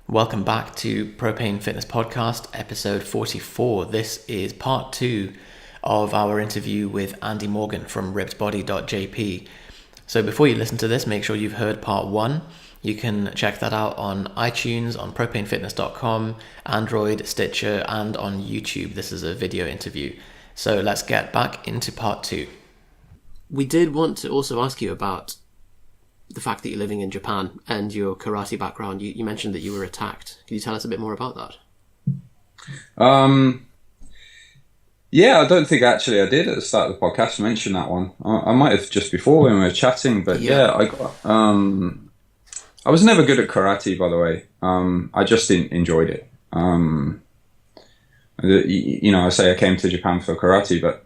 Welcome back to Propane Fitness Podcast, episode 44. This is part 2 of our interview with Andy Morgan from rippedbody.jp. So before you listen to this, make sure you've heard part 1. You can check that out on iTunes, on propanefitness.com, Android, Stitcher, and on YouTube. This is a video interview. So let's get back into part 2. We did want to also ask you about the fact that you're living in Japan and your karate background. You mentioned that you were attacked. Can you tell us a bit more about that? Yeah, I don't think actually I did at the start of the podcast mention that one. I might have just before when we were chatting, but I got. I was never good at karate, by the way. I just enjoyed it. I say I came to Japan for karate, but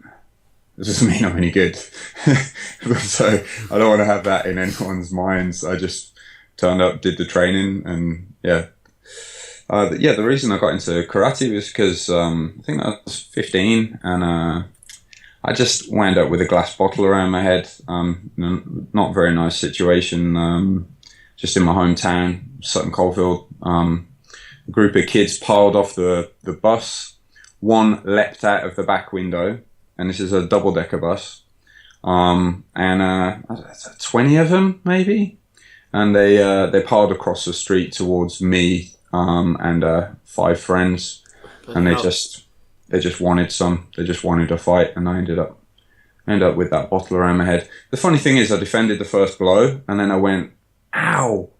it doesn't mean I'm any good. So I don't want to have that in anyone's minds. I just turned up, did the training, and the reason I got into karate was because I think I was 15, and I just wound up with a glass bottle around my head. Not a very nice situation. Just in my hometown, Sutton Coldfield. A group of kids piled off the bus. One leapt out of the back window. And this is a double-decker bus, and 20 of them maybe, and they piled across the street towards me and 5 friends, and they just wanted a fight, and I ended up with that bottle around my head. The funny thing is, I defended the first blow, and then I went, ow,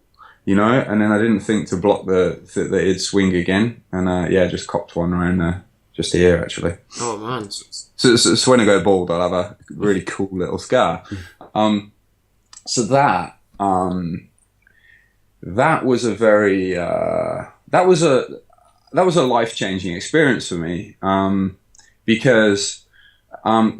and then I didn't think to block that it'd swing again, and just copped one around there. Just here, actually. Oh, man. So when I go bald, I'll have a really cool little scar. So that was a very that was a life-changing experience for me, because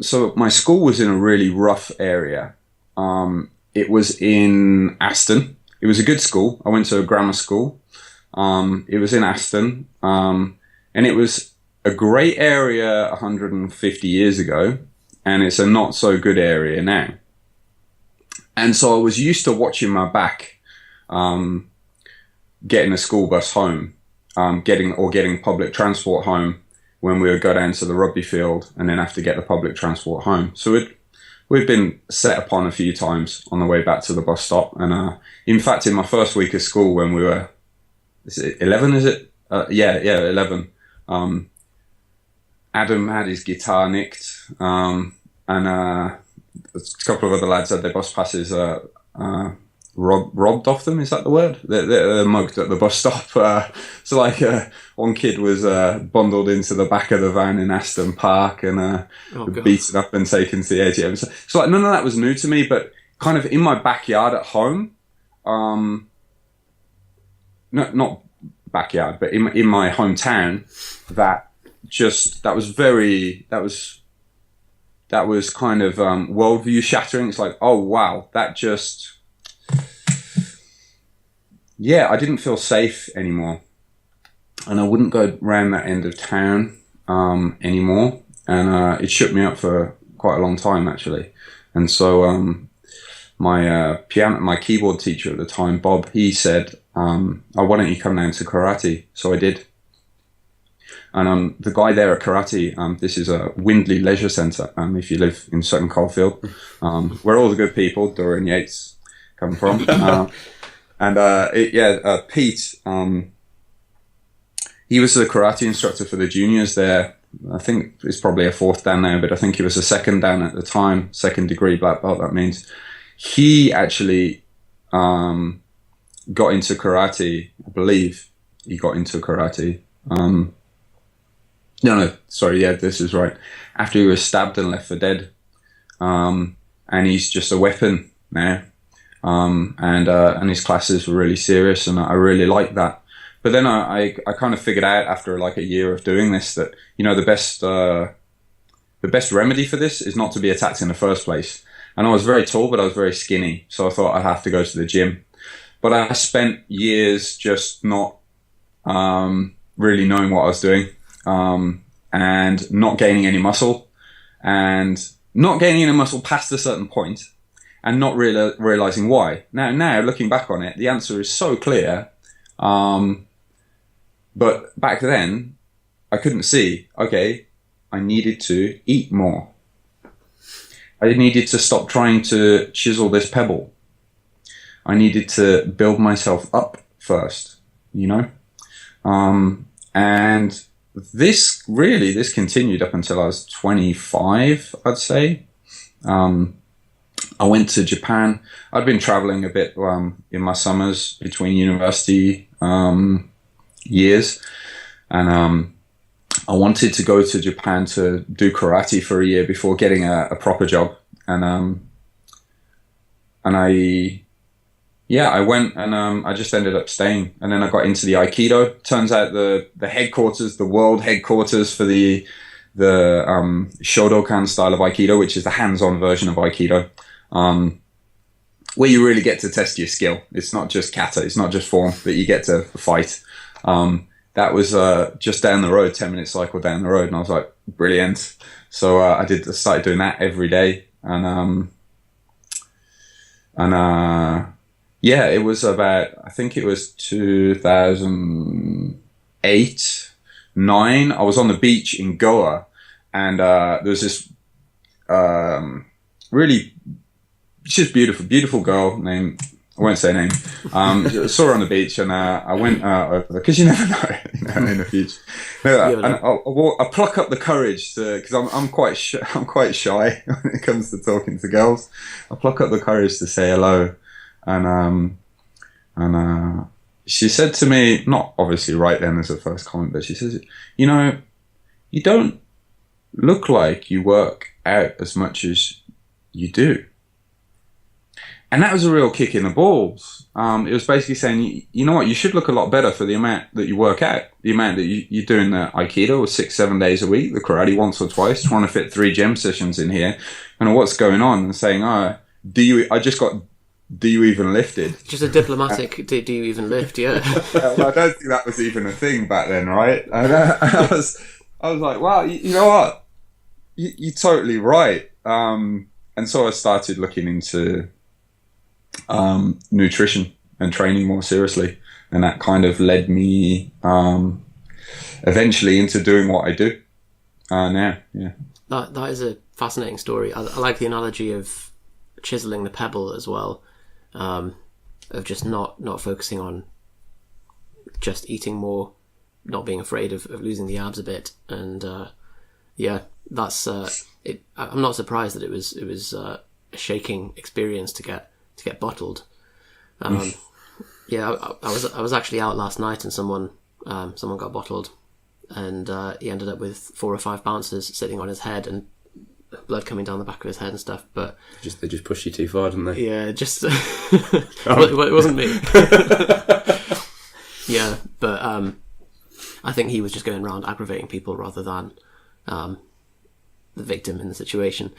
so my school was in a really rough area. It was in Aston. It was a good school. I went to a grammar school. It was in Aston, and it was a great area 150 years ago, and it's a not so good area now. And so I was used to watching my back, getting a school bus home, getting public transport home when we would go down to the rugby field and then have to get the public transport home. So we'd been set upon a few times on the way back to the bus stop. And in fact, in my first week of school, when we were, is it 11? Is it? 11. Adam had his guitar nicked, and a couple of other lads had their bus passes robbed off them. Is that the word? They're mugged at the bus stop. One kid was bundled into the back of the van in Aston Park and beaten up and taken to the ATM. So like none of that was new to me, but kind of in my backyard at home, not backyard, but in my hometown, that was kind of worldview shattering. It's like, oh wow, I didn't feel safe anymore, and I wouldn't go around that end of town anymore, and it shook me up for quite a long time actually. And so my keyboard teacher at the time, Bob, he said, oh, why don't you come down to karate? So I did. And the guy there at karate, this is a Windley Leisure Centre, if you live in Sutton Coldfield, where all the good people, Dorian Yates, come from. Pete, he was the karate instructor for the juniors there. I think it's probably a 4th dan now, but I think he was a 2nd dan at the time, 2nd degree black belt, that means. He actually got into karate, I believe he got into karate. This is right. After he was stabbed and left for dead. And he's just a weapon now. And his classes were really serious, and I really liked that. But then I kind of figured out after like a year of doing this that, the best remedy for this is not to be attacked in the first place. And I was very tall, but I was very skinny. So I thought I'd have to go to the gym. But I spent years just not really knowing what I was doing. And not gaining any muscle, and not gaining any muscle past a certain point, and not realizing why. Now, looking back on it, the answer is so clear. But back then, I couldn't see, okay, I needed to eat more. I needed to stop trying to chisel this pebble. I needed to build myself up first, you know? And this continued up until I was 25, I'd say. I went to Japan. I'd been traveling a bit in my summers between university years. And I wanted to go to Japan to do karate for a year before getting a proper job. And I went, and I just ended up staying. And then I got into the Aikido. Turns out the headquarters, the world headquarters for the Shodokan style of Aikido, which is the hands-on version of Aikido, where you really get to test your skill. It's not just kata, it's not just form, but you get to fight. That was just down the road, 10-minute cycle down the road, and I was like, brilliant. So I started doing that every day, and it was about, I think it was 2008, 2009. I was on the beach in Goa, and there was this really just beautiful girl named, I won't say her name. Saw her on the beach, and I went over, because you never know, in the future. I pluck up the courage because I'm quite shy when it comes to talking to girls. I pluck up the courage to say hello, and she said to me, not obviously right then as a first comment, but she says, you know, you don't look like you work out as much as you do. And that was a real kick in the balls. It was basically saying, you know what, you should look a lot better for the amount that you work out, the amount that you're doing the Aikido 6-7 days a week, the karate once or twice, trying to fit 3 gym sessions in here, and what's going on, and saying, do you even lift it? Just a diplomatic, do you even lift, yeah. Well, I don't think that was even a thing back then, right? And I was like, wow, you know what? You're totally right. And so I started looking into nutrition and training more seriously, and that kind of led me eventually into doing what I do now. Yeah, that is a fascinating story. I like the analogy of chiseling the pebble as well, of just not focusing on just eating more, not being afraid of losing the abs a bit, and that's it. I'm not surprised that it was a shaking experience to get bottled. I was actually out last night, and someone got bottled, and he ended up with 4 or 5 bouncers sitting on his head and blood coming down the back of his head and stuff. But they just pushed you too far, didn't they? Yeah, just well, it wasn't me. Yeah, but I think he was just going around aggravating people rather than the victim in the situation.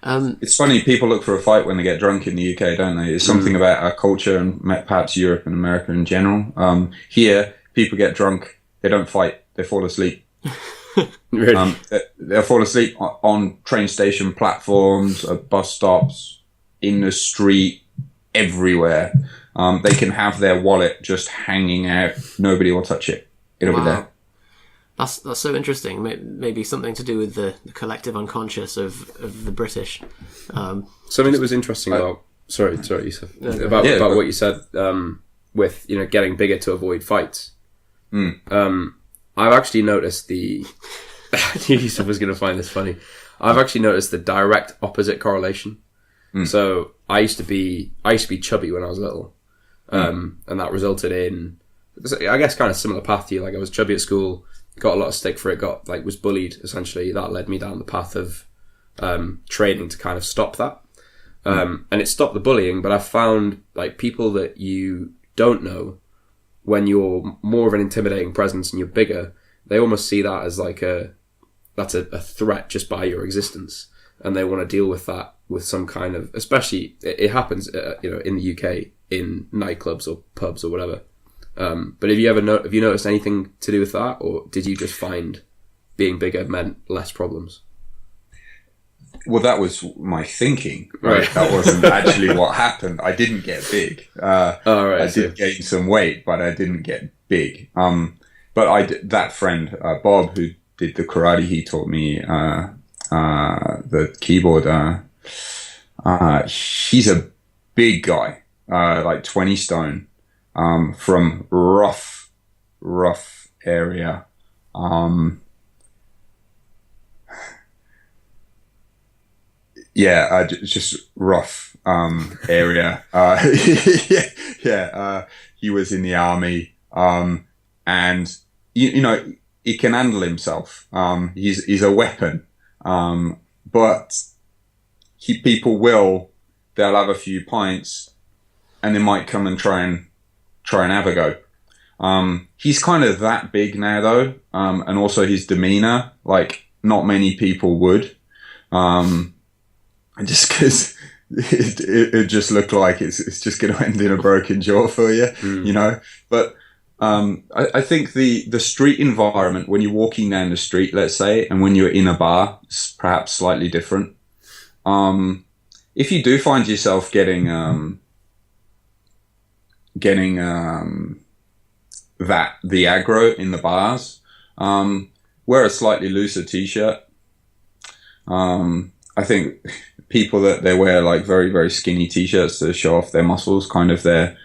It's funny, people look for a fight when they get drunk in the UK, don't they? It's something about our culture, and perhaps Europe and America in general. Here, people get drunk, they don't fight, they fall asleep. Really? They'll fall asleep on train station platforms, at bus stops, in the street, everywhere. They can have their wallet just hanging out, nobody will touch it. It'll be there. That's so interesting. Maybe something to do with the collective unconscious of the British. Something that was interesting about sorry, Yusuf, about what you said with getting bigger to avoid fights. I've actually noticed Yusuf was going to find this funny. I've actually noticed the direct opposite correlation. So I used to be chubby when I was little, and that resulted in, I guess, kind of similar path to you. Like, I was chubby at school. Got a lot of stick for it, was bullied, essentially. That led me down the path of training to kind of stop that. And it stopped the bullying, but I found, people that you don't know, when you're more of an intimidating presence and you're bigger, they almost see that as that's a threat just by your existence. And they want to deal with that with some kind of, especially, it happens, in the UK, in nightclubs or pubs or whatever. But have you noticed anything to do with that, or did you just find being bigger meant less problems? Well, that was my thinking, right? That wasn't actually what happened. I didn't get big. I did gain some weight, but I didn't get big. that friend, Bob, who did the karate, he taught me the keyboard. He's a big guy, like 20 stone, from rough area. Just rough area. He was in the army, and you know, he can handle himself. He's a weapon, but they'll have a few pints, and they might come and try and have a go. He's kind of that big now, though, and also his demeanor, like not many people would. Just because it just looked like it's just going to end in a broken jaw for you, you know. But I think the street environment, when you're walking down the street, let's say, and when you're in a bar, it's perhaps slightly different. If you do find yourself getting the aggro in the bars, wear a slightly looser t-shirt. I think people that they wear like very, very skinny t-shirts to show off their muscles, kind of they're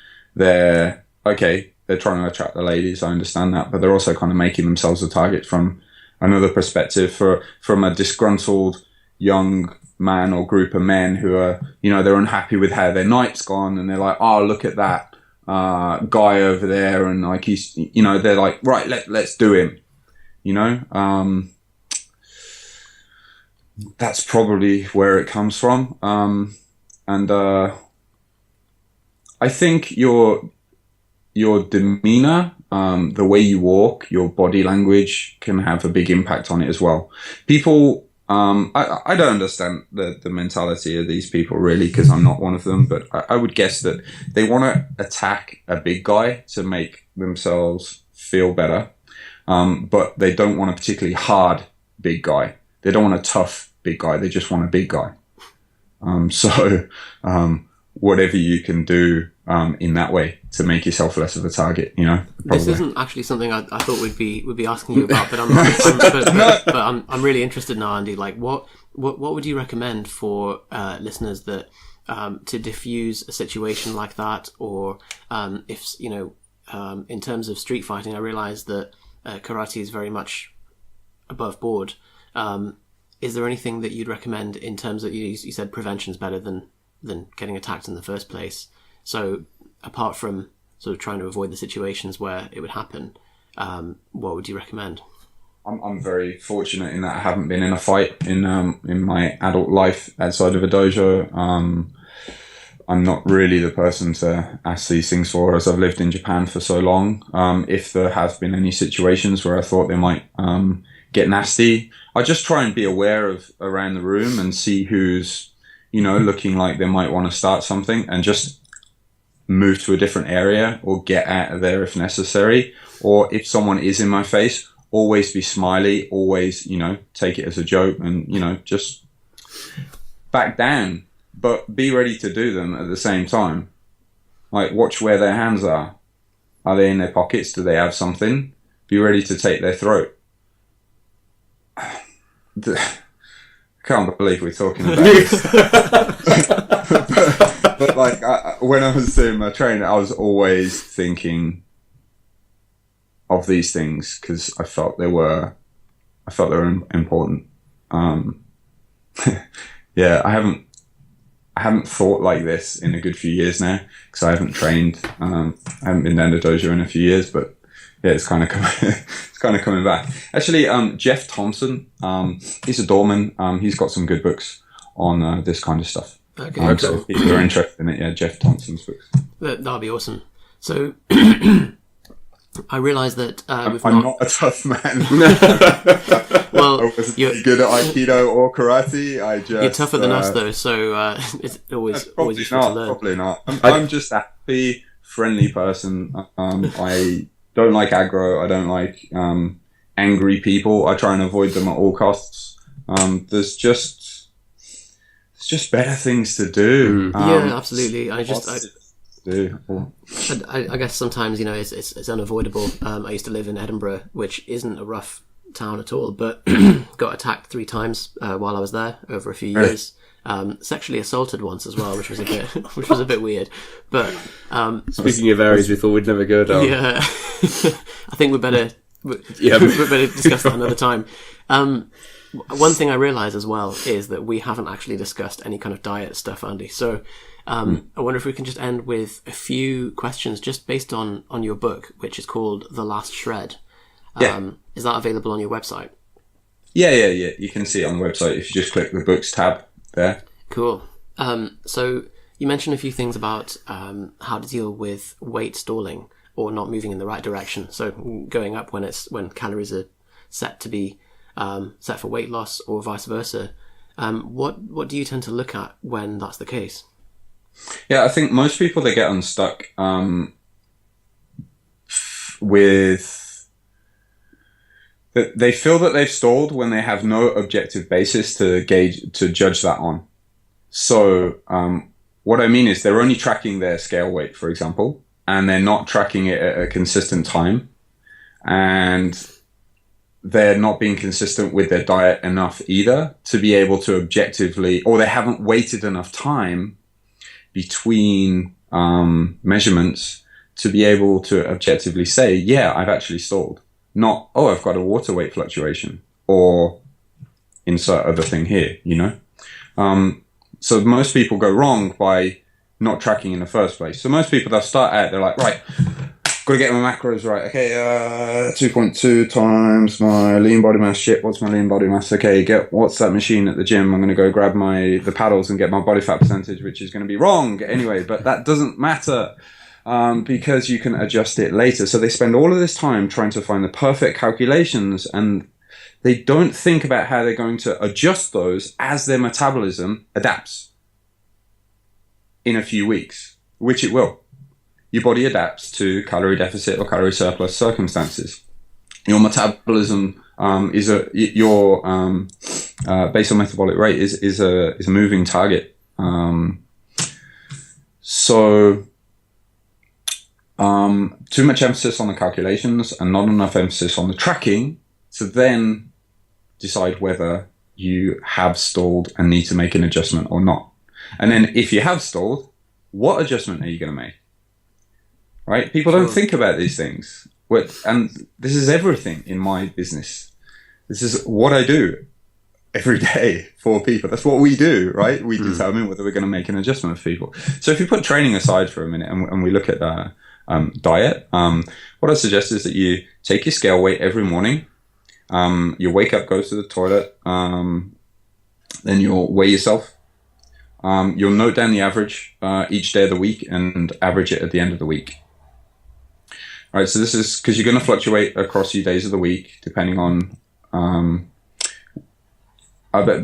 okay, they're trying to attract the ladies, I understand that, but they're also kind of making themselves a target from another perspective, from a disgruntled young man or group of men who are, you know, they're unhappy with how their night's gone, and they're like, oh, look at that guy over there, and like he's, you know, they're like, right, let's do him, you know. That's probably where it comes from. And I think your demeanor, the way you walk, your body language can have a big impact on it as well. People, I don't understand the mentality of these people really, because I'm not one of them, but I would guess that they want to attack a big guy to make themselves feel better. But they don't want a particularly hard big guy. They don't want a tough big guy. They just want a big guy. Whatever you can do in that way to make yourself less of a target, you know. Probably. This isn't actually something I thought we'd be asking you about, but I'm really interested now, Andy. Like, what would you recommend for listeners that to diffuse a situation like that, or if you know, in terms of street fighting, I realise that karate is very much above board. Is there anything that you'd recommend in terms of, you said prevention is better than getting attacked in the first place? So apart from sort of trying to avoid the situations where it would happen, what would you recommend? I'm very fortunate in that I haven't been in a fight in my adult life outside of a dojo. I'm not really the person to ask these things for, as I've lived in Japan for so long. If there have been any situations where I thought they might get nasty, I just try and be aware of around the room and see who's, you know, looking like they might want to start something, and just move to a different area or get out of there if necessary. Or if someone is in my face, always be smiley, always, you know, take it as a joke, and, you know, just back down, but be ready to do them at the same time. Like, watch where their hands are. Are they in their pockets? Do they have something? Be ready to take their throat. I can't believe we're talking about this. but like, when I was doing my training, I was always thinking of these things because I felt they were important. Yeah, I haven't thought like this in a good few years now, because I haven't trained. I haven't been down to dojo in a few years, but yeah, it's kind of coming back. Actually, Jeff Thompson, he's a doorman. He's got some good books on this kind of stuff. Okay. So if you're interested in it, yeah, Jeff Thompson's books. That'd be awesome. So I realise that I'm not a tough man. Well, I wasn't good at Aikido or karate. You're tougher than us, though, so it's always useful to learn. Probably not. I'm just a happy, friendly person. I don't like aggro. I don't like angry people. I try and avoid them at all costs. There's just better things to do. Yeah, absolutely. do. Or... I guess sometimes, it's unavoidable. I used to live in Edinburgh, which isn't a rough town at all, but got attacked 3 times while I was there over a few years. Sexually assaulted once as well, which was a bit weird. But speaking of areas we thought we'd never go down, yeah, I think we better discuss that another time. One thing I realise as well is that we haven't actually discussed any kind of diet stuff, Andy. So I wonder if we can just end with a few questions just based on your book, which is called The Last Shred. Is that available on your website? Yeah. You can see it on the website if you just click the books tab there. Cool. So you mentioned a few things about how to deal with weight stalling or not moving in the right direction. So going up when calories are set to be set for weight loss or vice versa. What do you tend to look at when that's the case? Yeah, I think most people, they get unstuck with... They feel that they've stalled when they have no objective basis to judge that on. So what I mean is they're only tracking their scale weight, for example, and they're not tracking it at a consistent time. And they're not being consistent with their diet enough either to be able to objectively, or they haven't waited enough time between measurements to be able to objectively say, yeah, I've actually stalled. Not, oh, I've got a water weight fluctuation or insert other thing here, So most people go wrong by not tracking in the first place. So most people, they'll start out, they're like, right, got to get my macros right. Okay, 2.2 times my lean body mass. Shit, what's my lean body mass? Okay, what's that machine at the gym? I'm going to go grab the paddles and get my body fat percentage, which is going to be wrong anyway, but that doesn't matter. Because you can adjust it later. So they spend all of this time trying to find the perfect calculations, and they don't think about how they're going to adjust those as their metabolism adapts in a few weeks, which it will. Your body adapts to calorie deficit or calorie surplus circumstances. Your metabolism your basal metabolic rate is a moving target. Too much emphasis on the calculations and not enough emphasis on the tracking to then decide whether you have stalled and need to make an adjustment or not. And then if you have stalled, what adjustment are you going to make? Right? People don't think about these things. And this is everything in my business. This is what I do every day for people. That's what we do, right? We determine whether we're going to make an adjustment for people. So if you put training aside for a minute and we look at diet, what I suggest is that you take your scale weight every morning. You wake up, go to the toilet, then you'll weigh yourself. You'll note down the average each day of the week and average it at the end of the week. All right, so this is because you're going to fluctuate across your days of the week depending on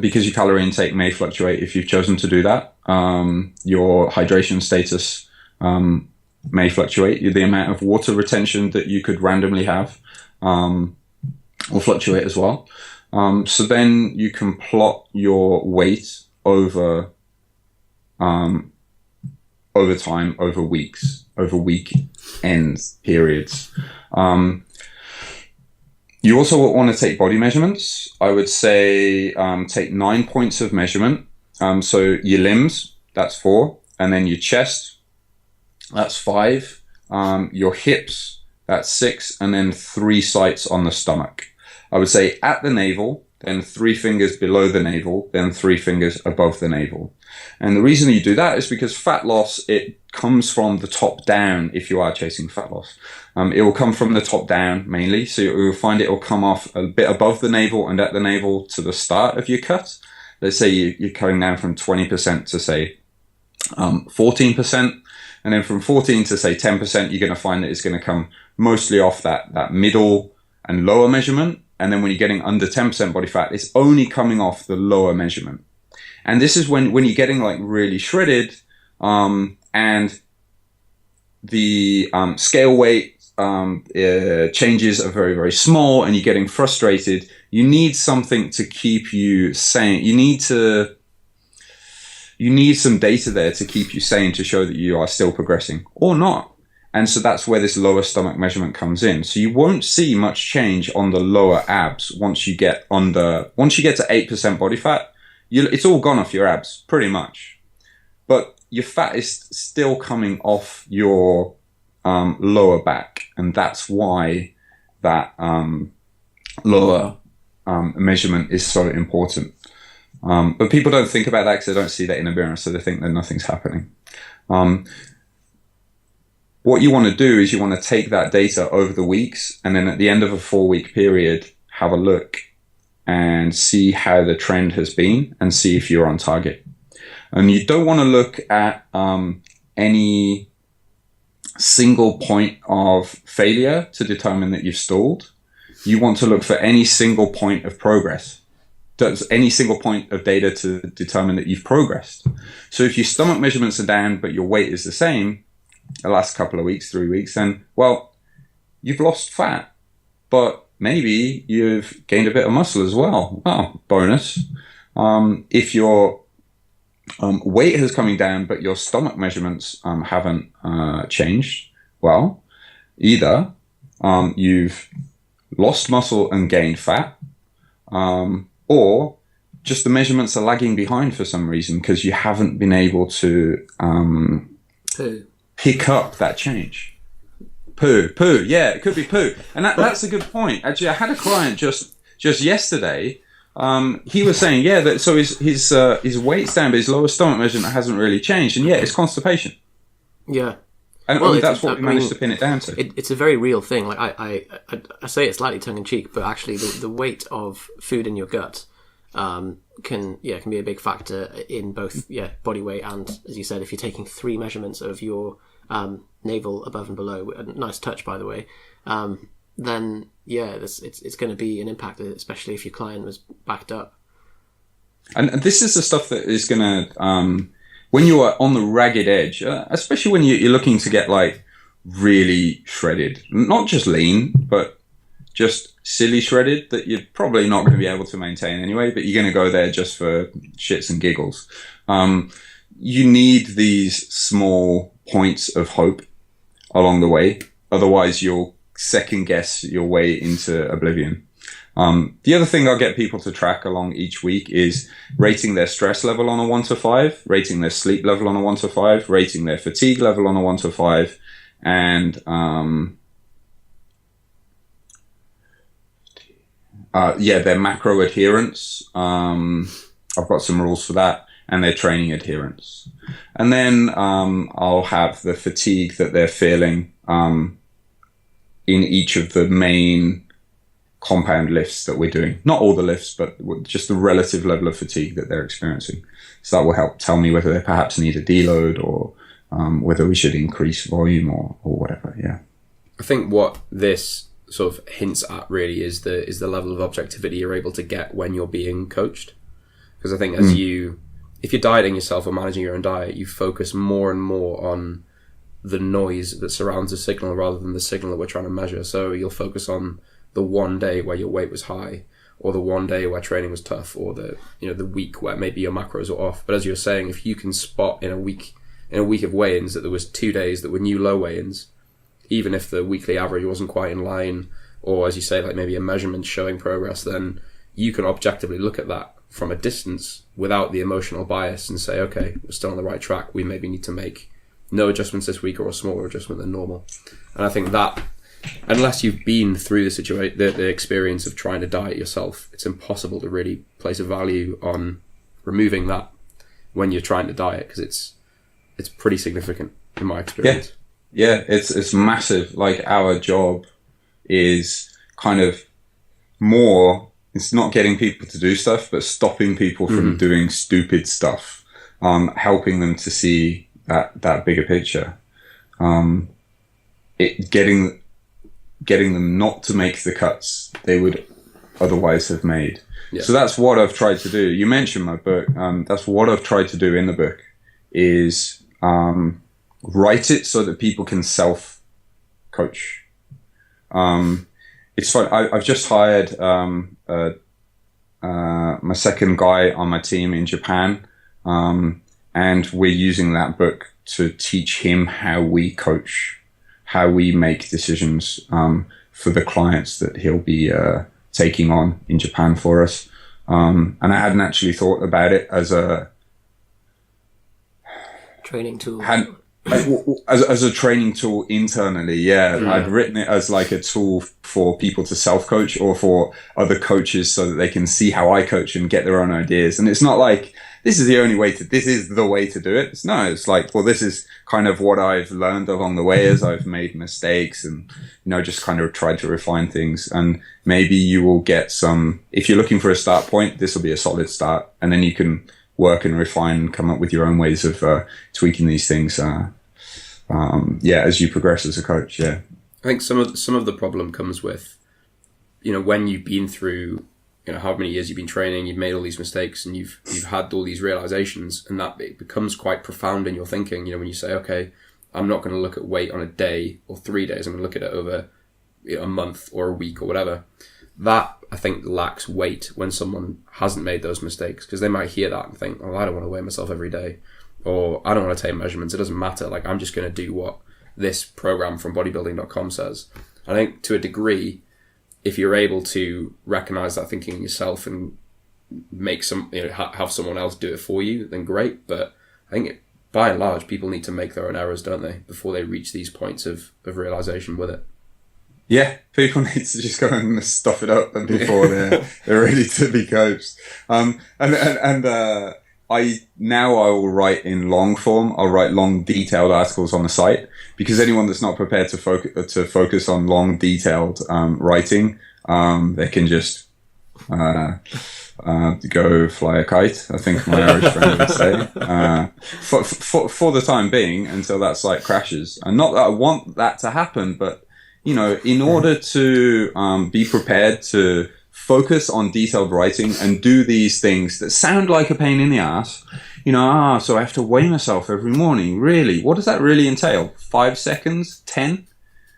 because your calorie intake may fluctuate if you've chosen to do that. Your hydration status may fluctuate. The amount of water retention that you could randomly have will fluctuate as well. So then you can plot your weight over time, over weeks, over week end periods. You also want to take body measurements. I would say take 9 points of measurement. So your limbs, that's 4, and then your chest, that's 5. Your hips, that's 6, and then 3 sites on the stomach. I would say at the navel, then 3 fingers below the navel, then 3 fingers above the navel. And the reason you do that is because fat loss, it comes from the top down if you are chasing fat loss. It will come from the top down mainly. So you'll find it will come off a bit above the navel and at the navel to the start of your cut. Let's say you're cutting down from 20% to say 14%. And then from 14 to say 10%, you're going to find that it's going to come mostly off that middle and lower measurement. And then when you're getting under 10% body fat, it's only coming off the lower measurement. And this is when you're getting like really shredded, and the scale weight changes are very, very small and you're getting frustrated. You need something to keep you sane. You need you need some data there to keep you sane, to show that you are still progressing or not. And so that's where this lower stomach measurement comes in. So you won't see much change on the lower abs once you get to 8% body fat. It's all gone off your abs pretty much, but your fat is still coming off your lower back, and that's why that lower measurement is so important. But people don't think about that because they don't see that in a mirror, so they think that nothing's happening. What you want to do is you want to take that data over the weeks, and then at the end of a 4-week period, have a look and see how the trend has been and see if you're on target. And you don't want to look at any single point of failure to determine that you've stalled. You want to look for any single point of progress. Any single point of data to determine that you've progressed. So if your stomach measurements are down, but your weight is the same the last couple of weeks, 3 weeks, then, well, you've lost fat, but maybe you've gained a bit of muscle as well. Oh, bonus. If your weight is coming down, but your stomach measurements haven't changed, well, either you've lost muscle and gained fat, or just the measurements are lagging behind for some reason because you haven't been able to pick up that change. Poo. Yeah, it could be poo. And that's a good point. Actually, I had a client just yesterday. He was saying, that so his weight's down, but his lower stomach measurement hasn't really changed. And it's constipation. Yeah. And that's what we managed to pin it down to. It's a very real thing. Like I say it slightly tongue in cheek, but actually the weight of food in your gut can be a big factor in both body weight and, as you said, if you're taking 3 measurements of your navel above and below, a nice touch by the way, then it's going to be an impact, especially if your client was backed up. And this is the stuff that is going to when you are on the ragged edge, especially when you're looking to get like really shredded, not just lean, but just silly shredded, that you're probably not going to be able to maintain anyway, but you're going to go there just for shits and giggles. You need these small points of hope along the way. Otherwise, you'll second guess your way into oblivion. The other thing I'll get people to track along each week is rating their stress level on a 1 to 5, rating their sleep level on a 1 to 5, rating their fatigue level on a 1 to 5, and their macro adherence. I've got some rules for that, and their training adherence. And then I'll have the fatigue that they're feeling in each of the main compound lifts that we're doing. Not all the lifts, but just the relative level of fatigue that they're experiencing. So that will help tell me whether they perhaps need a deload or whether we should increase volume or whatever. Yeah. I think what this sort of hints at really is the level of objectivity you're able to get when you're being coached. Because I think if you're dieting yourself or managing your own diet, you focus more and more on the noise that surrounds the signal rather than the signal that we're trying to measure. So you'll focus on the one day where your weight was high, or the one day where training was tough, or the week where maybe your macros were off. But as you're saying, if you can spot in a week of weigh-ins that there was 2 days that were new low weigh-ins, even if the weekly average wasn't quite in line, or as you say, like maybe a measurement showing progress, then you can objectively look at that from a distance without the emotional bias and say, okay, we're still on the right track. We maybe need to make no adjustments this week or a smaller adjustment than normal. And I think that, unless you've been through the experience of trying to diet yourself, it's impossible to really place a value on removing that when you're trying to diet, because it's pretty significant in my experience. Yeah, it's massive. Like, our job is kind of more, it's not getting people to do stuff, but stopping people from doing stupid stuff, helping them to see that bigger picture, getting them not to make the cuts they would otherwise have made. Yeah. So that's what I've tried to do. You mentioned my book. That's what I've tried to do in the book, is write it so that people can self-coach. It's fun. I've just hired my second guy on my team in Japan. And we're using that book to teach him how we coach, how we make decisions for the clients that he'll be taking on in Japan for us. And I hadn't actually thought about it as a training tool. As a training tool internally, yeah. I'd written it as like a tool for people to self-coach or for other coaches so that they can see how I coach and get their own ideas. And it's not like, this is the way to do it. It's like, well, this is kind of what I've learned along the way as I've made mistakes and, just kind of tried to refine things. And maybe you will get if you're looking for a start point, this will be a solid start. And then you can work and refine and come up with your own ways of tweaking these things. As you progress as a coach. Yeah. I think some of the problem comes with, when you've been through, how many years you've been training, you've made all these mistakes and you've had all these realizations, and that it becomes quite profound in your thinking. When you say, okay, I'm not going to look at weight on a day or 3 days. I'm going to look at it over a month or a week or whatever. That, I think, lacks weight when someone hasn't made those mistakes, because they might hear that and think, oh, I don't want to weigh myself every day, or I don't want to take measurements. It doesn't matter. Like, I'm just going to do what this program from bodybuilding.com says. I think to a degree, if you're able to recognize that thinking in yourself and make have someone else do it for you, then great. But I think by and large, people need to make their own errors, don't they, before they reach these points of realization with it. Yeah, people need to just go and stuff it up before they're ready to be coached. I will write in long form. I'll write long, detailed articles on the site, because anyone that's not prepared to focus on long, detailed writing, they can just go fly a kite, I think my Irish friend would say, for the time being, until that site crashes. And not that I want that to happen, but in order to be prepared to focus on detailed writing and do these things that sound like a pain in the ass, so I have to weigh myself every morning. Really? What does that really entail? 5 seconds? 10?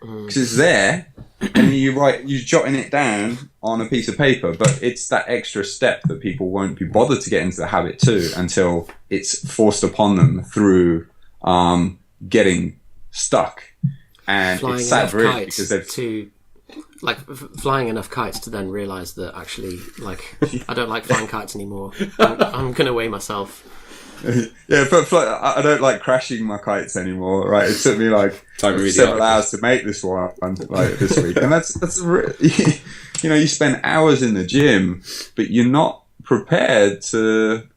Because it's there, and you're jotting it down on a piece of paper, but it's that extra step that people won't be bothered to get into the habit too until it's forced upon them through getting stuck. And flying it's sad, really, because flying enough kites to then realise that actually, I don't like flying kites anymore. I'm going to weigh myself. Yeah, but I don't like crashing my kites anymore. Right? It took me several hours to make this one this week, and that's you spend hours in the gym, but you're not prepared to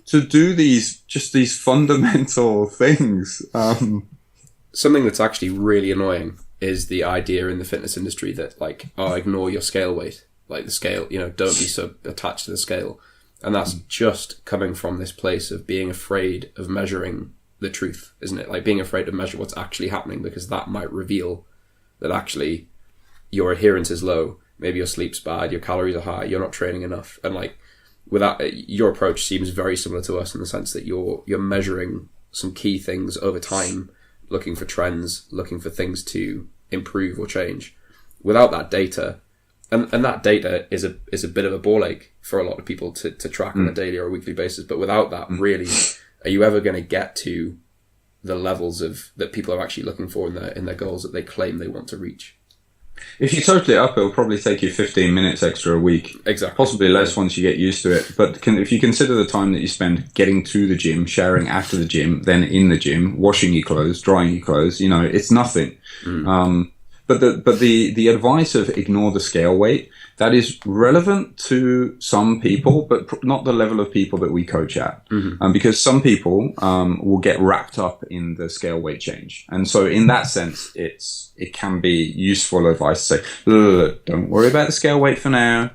do these fundamental things. Something that's actually really annoying is the idea in the fitness industry that ignore your scale weight, the scale, don't be so attached to the scale. And that's just coming from this place of being afraid of measuring the truth, isn't it? Being afraid to measure what's actually happening, because that might reveal that actually your adherence is low. Maybe your sleep's bad, your calories are high, you're not training enough. And your approach seems very similar to us in the sense that you're measuring some key things over time, looking for trends, looking for things to improve or change. Without that data, and that data is a bit of a ball ache for a lot of people to track on a daily or a weekly basis. But without that, really, are you ever going to get to the levels that people are actually looking for in their goals that they claim they want to reach? If you total it up, it'll probably take you 15 minutes extra a week. Exactly. Possibly less once you get used to it. But if you consider the time that you spend getting to the gym, showering after the gym, then in the gym, washing your clothes, drying your clothes, it's nothing. But the advice of ignore the scale weight, that is relevant to some people, but not the level of people that we coach at. Because some people will get wrapped up in the scale weight change. And so in that sense, it can be useful advice to say, look, don't worry about the scale weight for now.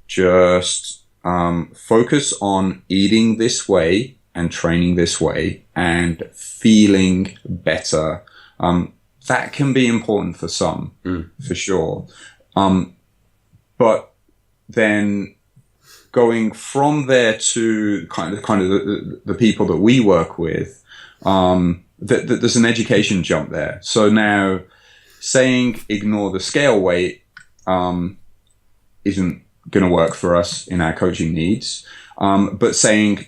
Just focus on eating this way and training this way and feeling better. That can be important for some, for sure. But then going from there to kind of the people that we work with, there's an education jump there. So now saying ignore the scale weight isn't going to work for us in our coaching needs. But saying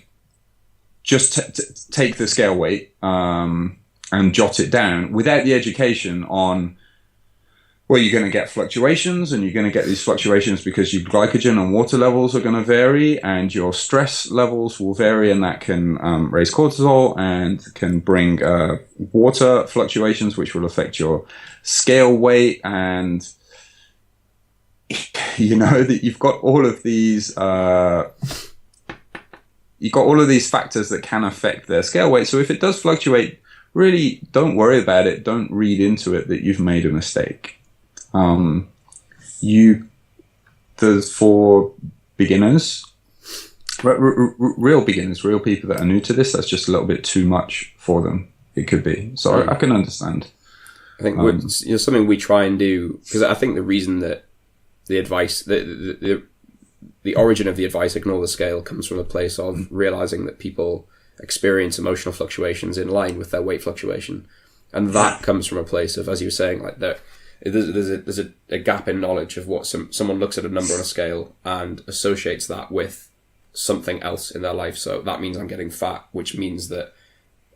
just take the scale weight and jot it down without the education on, well, you're going to get fluctuations, and you're going to get these fluctuations because your glycogen and water levels are going to vary, and your stress levels will vary, and that can raise cortisol and can bring water fluctuations, which will affect your scale weight. And you know that you've got all of these factors that can affect their scale weight. So if it does fluctuate, really don't worry about it. Don't read into it that you've made a mistake. For beginners, real beginners, real people that are new to this, that's just a little bit too much for them. It could be. So I can understand. I think something we try and do, because I think the reason that the advice, the origin of the advice, ignore the scale, comes from a place of realizing that people experience emotional fluctuations in line with their weight fluctuation. And that comes from a place of, as you were saying, like there's a gap in knowledge of what someone looks at a number on a scale and associates that with something else in their life. So that means I'm getting fat, which means that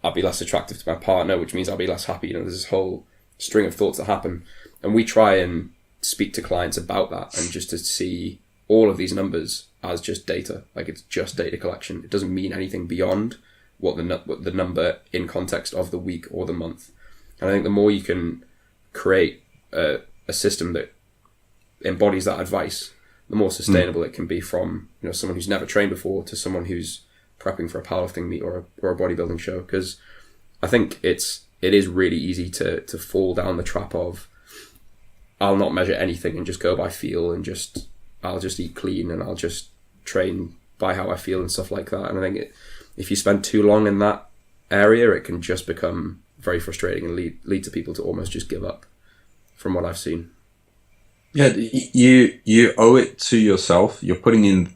I'll be less attractive to my partner, which means I'll be less happy. There's this whole string of thoughts that happen. And we try and speak to clients about that, and just to see all of these numbers as just data. Like, it's just data collection. It doesn't mean anything beyond what the number in context of the week or the month. And I think the more you can create a system that embodies that advice, the more sustainable it can be, from someone who's never trained before to someone who's prepping for a powerlifting meet or a bodybuilding show. Because I think it is really easy to fall down the trap of, I'll not measure anything and just go by feel, and I'll just eat clean, and I'll just train by how I feel and stuff like that. And I think if you spend too long in that area, it can just become very frustrating and lead to people to almost just give up, from what I've seen. Yeah, you owe it to yourself. You're putting in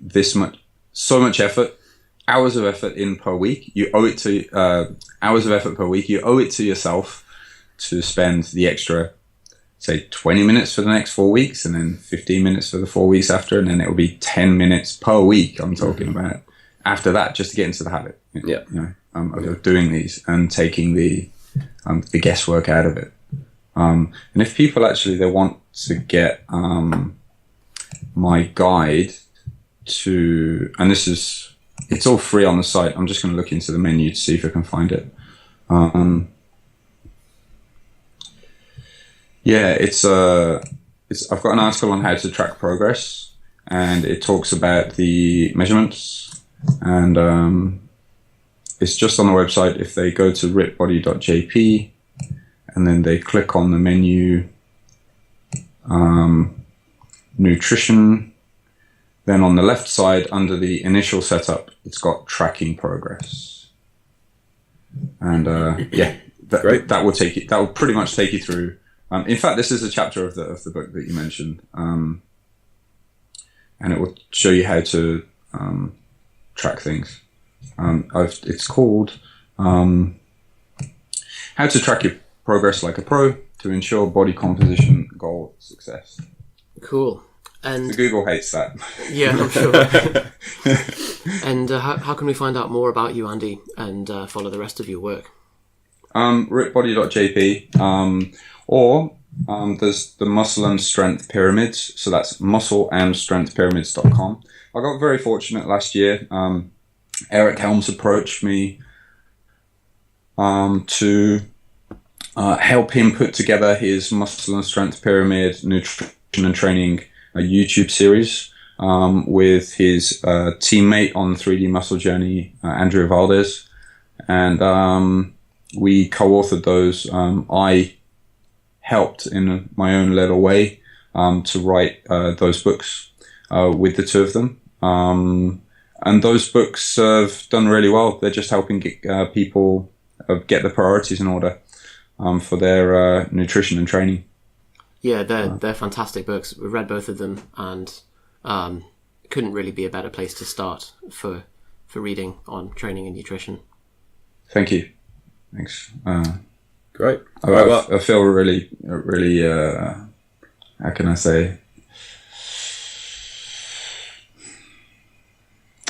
so much effort, hours of effort in per week. You owe it to hours of effort per week. You owe it to yourself to spend the extra, say, 20 minutes for the next 4 weeks, and then 15 minutes for the 4 weeks after, and then it will be 10 minutes per week. I'm talking about after that, just to get into the habit. Of doing these and taking the guesswork out of it. And if people actually, they want to get my guide to, and it's all free on the site. I'm just going to look into the menu to see if I can find it. I've got an article on how to track progress, and it talks about the measurements, and it's just on the website. If they go to ripbody.jp and then they click on the menu, nutrition, then on the left side under the initial setup, it's got tracking progress. And that will take you, that will pretty much take you through. In fact, this is a chapter of the book that you mentioned, and it will show you how to track things. It's called How to Track Your Progress Like a Pro to Ensure Body Composition Goal Success. Cool. And so Google hates that. Yeah, I'm sure. And how can we find out more about you, Andy, and follow the rest of your work? Ripbody.jp, or there's the Muscle and Strength Pyramids. So that's muscleandstrengthpyramids.com. I got very fortunate last year. Eric Helms approached me to help him put together his Muscle and Strength Pyramid Nutrition and Training YouTube series with his teammate on the 3D Muscle Journey, Andrew Valdez. And we co-authored those. I helped in my own little way to write those books with the two of them. And those books have done really well. They're just helping people get the priorities in order for their nutrition and training. Yeah, they're fantastic books. We've read both of them, and couldn't really be a better place to start for reading on training and nutrition. Thank you. Thanks. Great. I feel really, how can I say?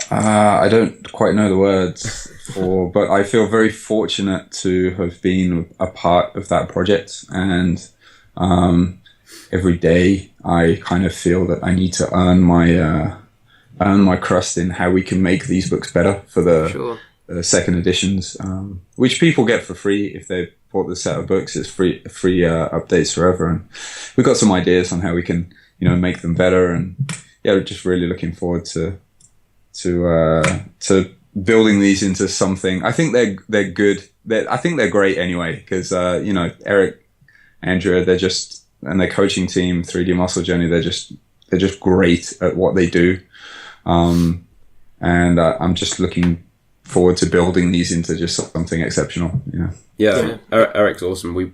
I don't quite know the words but I feel very fortunate to have been a part of that project. And every day I kind of feel that I need to earn my crust in how we can make these books better for the second editions, which people get for free if they bought the set of books. It's free updates forever, and we've got some ideas on how we can make them better. And yeah, we're just really looking forward to building these into something. I think they're good. I think they're great anyway, because Eric, Andrea, and their coaching team, 3D Muscle Journey, they're just great at what they do. And I'm just looking forward to building these into just something exceptional. Yeah. Eric's awesome. We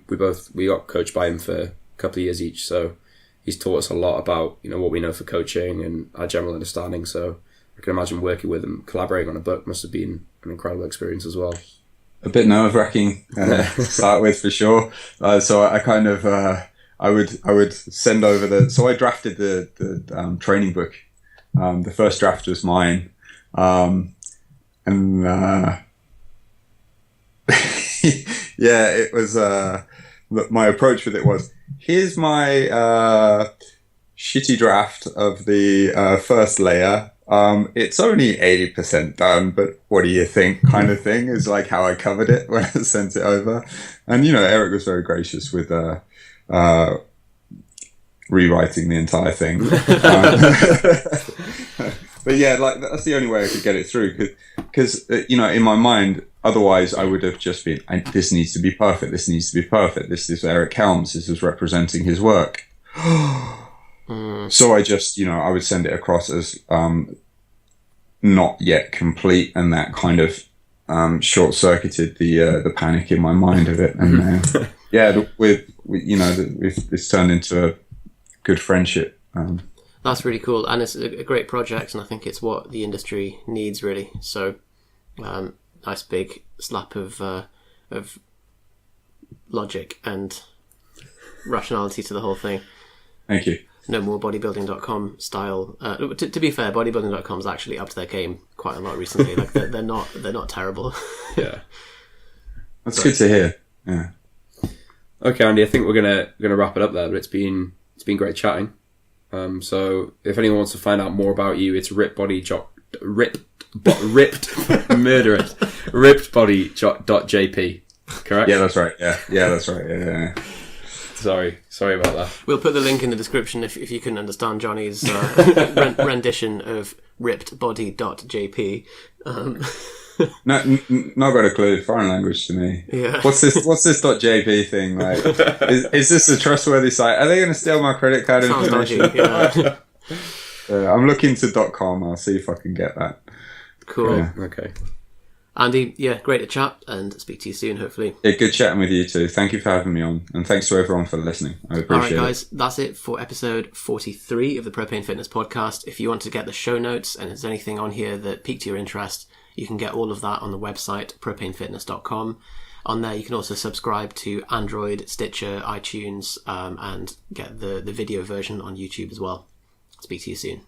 got coached by him for a couple of years each, so he's taught us a lot about what we know for coaching and our general understanding. So I can imagine working with him, collaborating on a book must have been an incredible experience as well. A bit nerve-wracking to start with, for sure. So I kind of I would send over so I drafted the training book. The first draft was mine, and yeah, it was. My approach with it was, here's my shitty draft of the first layer. It's only 80% done, but what do you think? Kind of thing is like how I covered it when I sent it over. And Eric was very gracious with rewriting the entire thing. But yeah, like that's the only way I could get it through, because in my mind, otherwise I would have just been, this needs to be perfect. This needs to be perfect. This is Eric Helms. This is representing his work. So I just, I would send it across as not yet complete, and that kind of short-circuited the panic in my mind of it. And it's turned into a good friendship. That's really cool, and it's a great project, and I think it's what the industry needs, really. So, nice big slap of logic and rationality to the whole thing. Thank you. No more bodybuilding.com style. To be fair, bodybuilding.com is actually up to their game quite a lot recently. Like they're not terrible. Yeah, that's good to hear. Yeah. Okay, Andy, I think we're gonna wrap it up there. But it's been great chatting. So if anyone wants to find out more about you, it's rippedbody.jp. Correct? Yeah, that's right. Yeah, that's right. Yeah. Sorry about that. We'll put the link in the description if you can understand Johnny's rendition of rippedbody.jp. Not got a clue. Foreign language to me. Yeah. What's this .jp thing like? Is this a trustworthy site? Are they going to steal my credit card information? Yeah. I'm looking to .com. I'll see if I can get that. Cool. Yeah. Okay. Andy, great to chat, and speak to you soon, hopefully. Yeah, good chatting with you too. Thank you for having me on, and thanks to everyone for listening. I appreciate it. All right, guys, that's it for episode 43 of the Propane Fitness Podcast. If you want to get the show notes and there's anything on here that piqued your interest, you can get all of that on the website, propanefitness.com. On there, you can also subscribe to Android, Stitcher, iTunes, and get the video version on YouTube as well. Speak to you soon.